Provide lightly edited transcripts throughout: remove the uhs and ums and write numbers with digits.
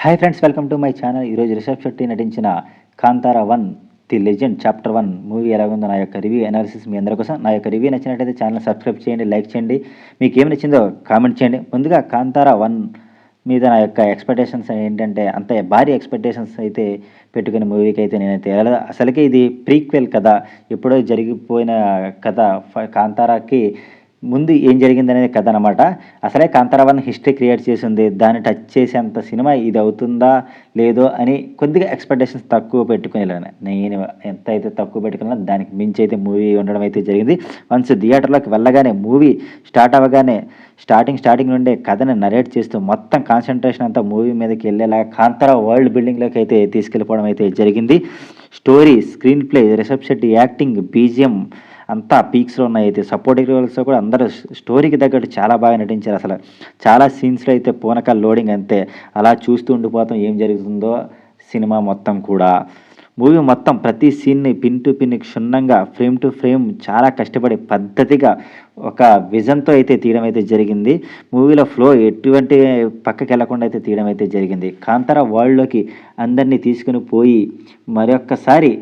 Hi friends, welcome to my channel. ఈరోజు రిషబ్ శెట్టి నటించిన Kantara 1 the legend chapter 1 movie ఎలా ఉందో నా యొక్క రివ్యూ అనాలిసిస్ మీ అందరి కోసం. నా యొక్క రివ్యూ నచ్చినట్టయితే ఛానల్ సబ్స్క్రైబ్ చేయండి, లైక్ చేయండి, మీకు ఏమి నచ్చిందో కామెంట్ చేయండి. ముందుగా కాంతారా 1 మీద నా యొక్క ఎక్స్పెక్టేషన్స్ ఏంటంటే, అంత భారీ ఎక్స్పెక్టేషన్స్ అయితే పెట్టుకునే మూవీకి అయితే నేనైతే వెళ్ళలేదు. అసలుకే ఇది ప్రీక్వెల్ కథ, ఎప్పుడో జరిగిపోయిన కథ. కాంతారాకి ముందు ఏం జరిగిందనేది కథ అనమాట. అసలే కాంతారా 1 హిస్టరీ క్రియేట్ చేసింది, దాన్ని టచ్ చేసేంత సినిమా ఇది అవుతుందా లేదో అని కొద్దిగా ఎక్స్పెక్టేషన్స్ తక్కువ పెట్టుకుని వెళ్ళాను. నేను ఎంత అయితే తక్కువ పెట్టుకున్నా దానికి మించి అయితే మూవీ ఉండడం అయితే జరిగింది. వన్స్ థియేటర్లోకి వెళ్ళగానే మూవీ స్టార్ట్ అవ్వగానే స్టార్టింగ్ నుండే కథని నరేట్ చేస్తూ మొత్తం కాన్సన్ట్రేషన్ అంతా మూవీ మీదకి వెళ్ళేలా కాంతారా వరల్డ్ బిల్డింగ్లోకి అయితే తీసుకెళ్ళిపోవడం అయితే జరిగింది. Story, screenplay, Rishab Shetty acting, BGM అంతా పీక్స్లో ఉన్నాయి. అయితే సపోర్టింగ్ రోల్స్లో కూడా అందరూ స్టోరీకి తగ్గట్టు చాలా బాగా నటించారు. అసలు చాలా సీన్స్లో అయితే పూనకాల లోడింగ్ అంతే, అలా చూస్తూ ఉండిపోతాం ఏం జరుగుతుందో సినిమా మొత్తం కూడా. మూవీ మొత్తం ప్రతి సీన్ని పిన్ టు పిన్ క్షుణ్ణంగా ఫ్రేమ్ టు ఫ్రేమ్ చాలా కష్టపడి పద్ధతిగా ఒక విజన్తో అయితే తీయడం అయితే జరిగింది. మూవీలో ఫ్లో ఎటువంటి పక్కకి వెళ్లకుండా అయితే తీయడం అయితే జరిగింది. కాంతారా వరల్డ్లోకి అందరినీ తీసుకుని పోయి మరొక్కసారి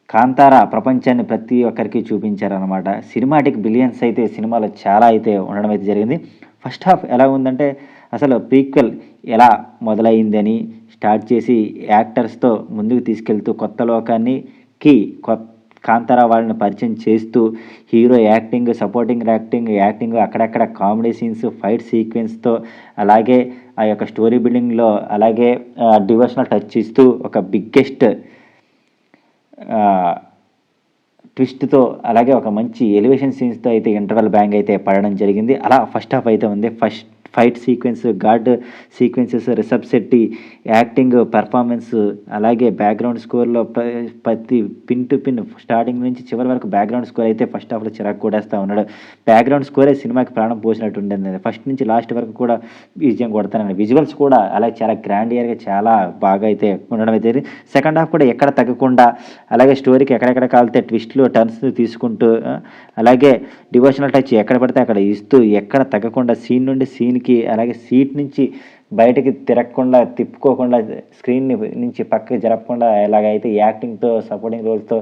కాంతారా ప్రపంచాన్ని ప్రతి ఒక్కరికి చూపించారనమాట. సినిమాటిక్ బిలియన్స్ అయితే సినిమాలో చాలా అయితే ఉండడం అయితే జరిగింది. ఫస్ట్ హాఫ్ ఎలా ఉందంటే, అసలు ప్రీక్వెల్ ఎలా మొదలైందని స్టార్ట్ చేసి యాక్టర్స్తో ముందుకు తీసుకెళ్తూ కొత్త లోకానికి కాంతారా వాళ్ళని పరిచయం చేస్తూ హీరో యాక్టింగ్, సపోర్టింగ్ యాక్టింగ్ అక్కడక్కడ కామెడీ సీన్స్, ఫైట్ సీక్వెన్స్తో, అలాగే ఆ యొక్క స్టోరీ బిల్డింగ్లో అలాగే డివోషనల్ టచ్ ఇస్తూ ఒక బిగ్గెస్ట్ ట్విస్ట్తో అలాగే ఒక మంచి ఎలివేషన్ సీన్స్తో అయితే ఇంటర్వెల్ బ్యాంగ్ అయితే పడడం జరిగింది. అలా ఫస్ట్ హాఫ్ అయితే ఉంది. First fight sequence, god sequences, Rishab Shetty acting, performance, అలాగే బ్యాక్గ్రౌండ్ స్కోర్లో ప్రతి పిన్ టు పిన్ స్టార్టింగ్ నుంచి చివరి వరకు బ్యాక్గ్రౌండ్ స్కోర్ అయితే ఫస్ట్ హాఫ్లో చిరాకు కొడేస్తూ ఉన్నాడు. బ్యాక్గ్రౌండ్ స్కోరే సినిమాకి ప్రాణం పోసినట్టు ఉండేది. ఫస్ట్ నుంచి లాస్ట్ వరకు కూడా విజయం కొడతానండి. విజువల్స్ కూడా అలాగే చాలా గ్రాండియర్గా చాలా బాగా అయితే ఉండడం అయితే. సెకండ్ హాఫ్ కూడా ఎక్కడ తగ్గకుండా అలాగే స్టోరీకి ఎక్కడెక్కడ కాలితే ట్విస్ట్లు టర్న్స్ తీసుకుంటూ అలాగే డివోషనల్ టచ్ ఎక్కడ పడితే అక్కడ ఇస్తూ ఎక్కడ తగ్గకుండా సీన్ నుండి సీన్కి అలాగే సీట్ నుంచి బయటకి తిరగకుండా తిప్పుకోకుండా స్క్రీన్ నుంచి పక్కకి జరగకుండా ఎలాగైతే యాక్టింగ్తో సపోర్టింగ్ రోల్స్తో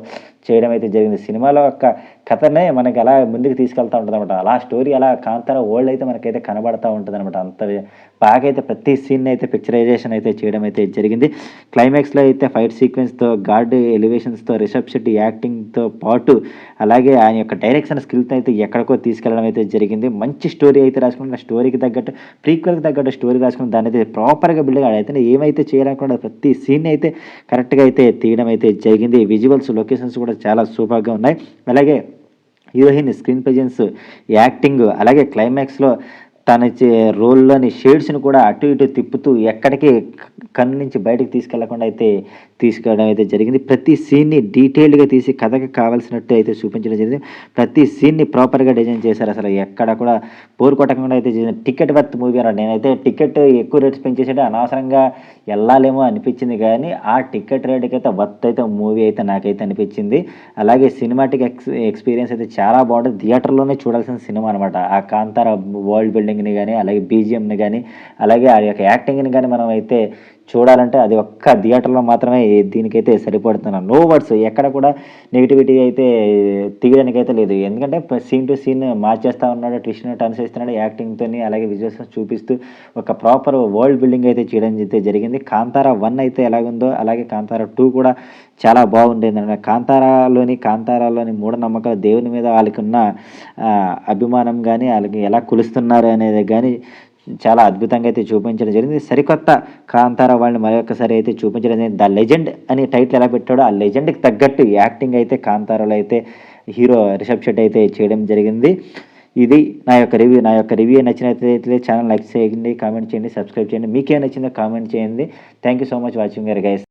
చేయడం అయితే జరిగింది. సినిమాలో ఒక కథనే మనకి అలా ముందుకు తీసుకెళ్తూ ఉంటుంది అనమాట. అలా స్టోరీ అలా కాంతారా వరల్డ్ అయితే మనకైతే కనబడతా ఉంటుంది అనమాట. అంత బాగా అయితే ప్రతి సీన్ అయితే పిక్చరైజేషన్ అయితే చేయడం అయితే జరిగింది. క్లైమాక్స్లో అయితే ఫైట్ సీక్వెన్స్తో, గాడ్ ఎలివేషన్స్తో, రిషబ్ శెట్టి యాక్టింగ్తో పాటు అలాగే ఆయన యొక్క డైరెక్షన్ స్కిల్తో అయితే ఎక్కడికో తీసుకెళ్ళడం అయితే జరిగింది. మంచి స్టోరీ అయితే రాసుకున్న, స్టోరీకి తగ్గట్టు ప్రీక్వెల్కి తగ్గట్టు స్టోరీ రాసుకుని దాన్ని అయితే ప్రాపర్గా బిల్డ్ అయితే ఏమైతే చేయాలనుకున్న ప్రతి సీన్ అయితే కరెక్ట్గా అయితే తీయడం అయితే జరిగింది. విజువల్స్, లొకేషన్స్ కూడా చాలా సూపర్గా ఉన్నాయి. అలాగే హీరోయిన్ స్క్రీన్ ప్రెజెన్స్, యాక్టింగ్, అలాగే క్లైమాక్స్లో తన రోల్లోని షేడ్స్ని కూడా అటు ఇటు తిప్పుతూ ఎక్కడికి కన్ను నుంచి బయటకు తీసుకెళ్లకుండా అయితే తీసుకెళ్ళడం అయితే జరిగింది. ప్రతి సీన్ని డీటెయిల్డ్గా తీసి కథకి కావాల్సినట్టు అయితే చూపించడం జరిగింది. ప్రతి సీన్ని ప్రాపర్గా డిజైన్ చేశారు. అసలు ఎక్కడ కూడా బోర్ కొట్టకుండా అయితే టికెట్ వర్త్ మూవీ అన్నాడు. నేనైతే టికెట్ ఎక్కువ రేట్స్ పెంచేసేట అనవసరంగా వెళ్ళాలేమో అనిపించింది, కానీ ఆ టికెట్ రేట్కి అయితే వర్త్ అయితే మూవీ అయితే నాకైతే అనిపించింది. అలాగే సినిమాటిక్ ఎక్స్పీరియన్స్ అయితే చాలా బాగుంటుంది. థియేటర్లోనే చూడాల్సిన సినిమా అనమాట. ఆ కాంతారా వరల్డ్ బిల్డింగ్ని కానీ అలాగే బీజిఎంని కానీ అలాగే ఆ యొక్క యాక్టింగ్ని కానీ మనం అయితే చూడాలంటే అది ఒక్క థియేటర్లో మాత్రమే దీనికైతే సరిపడుతున్నాను. నో వర్డ్స్, ఎక్కడ కూడా నెగిటివిటీ అయితే తీయడానికి అయితే లేదు. ఎందుకంటే సీన్ టు సీన్ మార్చేస్తూ ఉన్నాడు, ట్విస్ట్ టర్న్స్ ఇస్తున్నాడు యాక్టింగ్తో, అలాగే విజువల్స్ చూపిస్తూ ఒక ప్రాపర్ వరల్డ్ బిల్డింగ్ అయితే చేయడం అయితే జరిగింది. కాంతారా 1 అయితే ఎలాగుందో అలాగే కాంతారా 2 కూడా చాలా బాగుండేది అన్నమాట. కాంతారాలోని మూఢనమ్మకాలు, దేవుని మీద వాళ్ళకి ఉన్న అభిమానం కానీ వాళ్ళకి ఎలా కొలుస్తున్నారు అనేది కానీ చాలా అద్భుతంగా అయితే చూపించడం జరిగింది. సరికొత్త కాంతారా వాళ్ళని మరొకసారి అయితే చూపించడం జరిగింది. ద లెజెండ్ అనే టైటిల్ ఎలా పెట్టాడో ఆ లెజెండ్కి తగ్గట్టు యాక్టింగ్ అయితే కాంతారాలో అయితే హీరో రిషబ్ శెట్టి అయితే చేయడం జరిగింది. ఇది నా యొక్క రివ్యూ నచ్చినట్లయితే ఛానల్ లైక్ చేయండి, కామెంట్ చేయండి, సబ్స్క్రైబ్ చేయండి. మీకేం నచ్చిందో కామెంట్ చేయండి. Thank you so much watching guys.